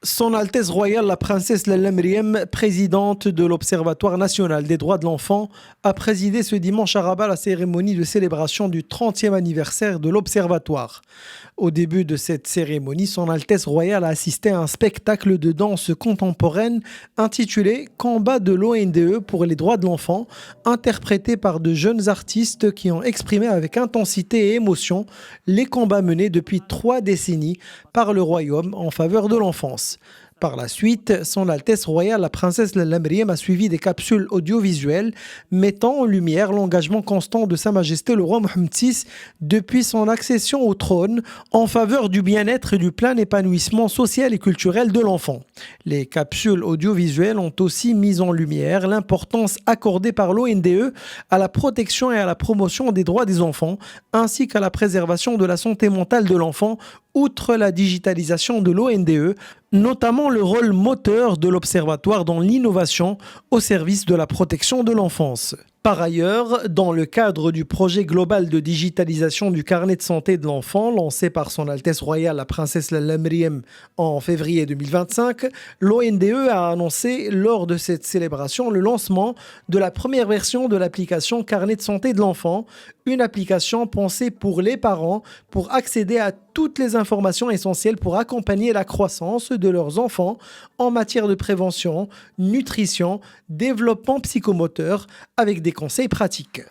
Son Altesse Royale la Princesse Lalla Meriem, présidente de l'Observatoire national des droits de l'enfant, a présidé ce dimanche à Rabat la cérémonie de célébration du 30e anniversaire de l'Observatoire. Au début de cette cérémonie, Son Altesse Royale a assisté à un spectacle de danse contemporaine intitulé Combat de l'ONDE pour les droits de l'enfant, interprété par de jeunes artistes qui ont exprimé avec intensité et émotion les combats menés depuis 3 décennies par le Royaume en faveur de l'enfance. Par la suite, Son Altesse Royale la Princesse Lalla Meriem a suivi des capsules audiovisuelles mettant en lumière l'engagement constant de Sa Majesté le Roi Mohammed VI depuis son accession au trône en faveur du bien-être et du plein épanouissement social et culturel de l'enfant. Les capsules audiovisuelles ont aussi mis en lumière l'importance accordée par l'ONDE à la protection et à la promotion des droits des enfants, ainsi qu'à la préservation de la santé mentale de l'enfant, outre la digitalisation de l'ONDE, notamment le rôle moteur de l'Observatoire dans l'innovation au service de la protection de l'enfance. Par ailleurs, dans le cadre du projet global de digitalisation du carnet de santé de l'enfant lancé par Son Altesse Royale la Princesse Lalla Meriem en février 2025, l'ONDE a annoncé lors de cette célébration le lancement de la première version de l'application Carnet de santé de l'enfant, une application pensée pour les parents pour accéder à toutes les informations essentielles pour accompagner la croissance de leurs enfants en matière de prévention, nutrition, développement psychomoteur avec des conseils pratiques.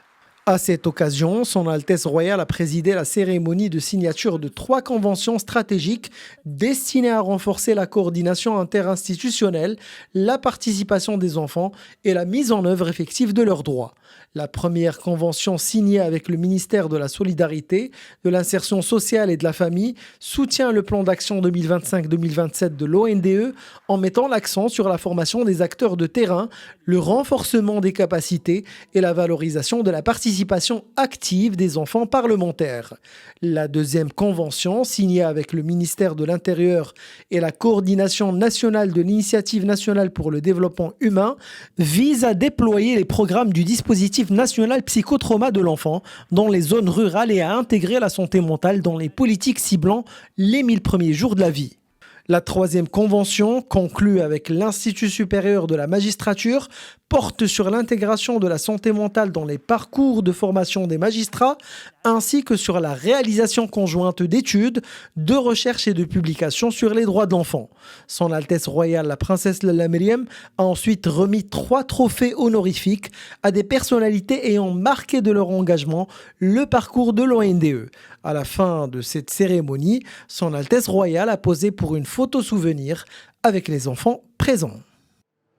À cette occasion, Son Altesse Royale a présidé la cérémonie de signature de 3 conventions stratégiques destinées à renforcer la coordination interinstitutionnelle, la participation des enfants et la mise en œuvre effective de leurs droits. La première convention signée avec le ministère de la Solidarité, de l'Insertion sociale et de la Famille soutient le plan d'action 2025-2027 de l'ONDE en mettant l'accent sur la formation des acteurs de terrain, le renforcement des capacités et la valorisation de la participation active des enfants parlementaires. La deuxième convention, signée avec le ministère de l'Intérieur et la Coordination nationale de l'Initiative nationale pour le développement humain, vise à déployer les programmes du dispositif national psychotrauma de l'enfant dans les zones rurales et à intégrer la santé mentale dans les politiques ciblant les 1000 premiers jours de la vie. La troisième convention, conclue avec l'Institut supérieur de la magistrature, porte sur l'intégration de la santé mentale dans les parcours de formation des magistrats, ainsi que sur la réalisation conjointe d'études, de recherches et de publications sur les droits de l'enfant. Son Altesse Royale la Princesse Lalla Meriem a ensuite remis 3 trophées honorifiques à des personnalités ayant marqué de leur engagement le parcours de l'ONDE. À la fin de cette cérémonie, Son Altesse Royale a posé pour une photo souvenir avec les enfants présents.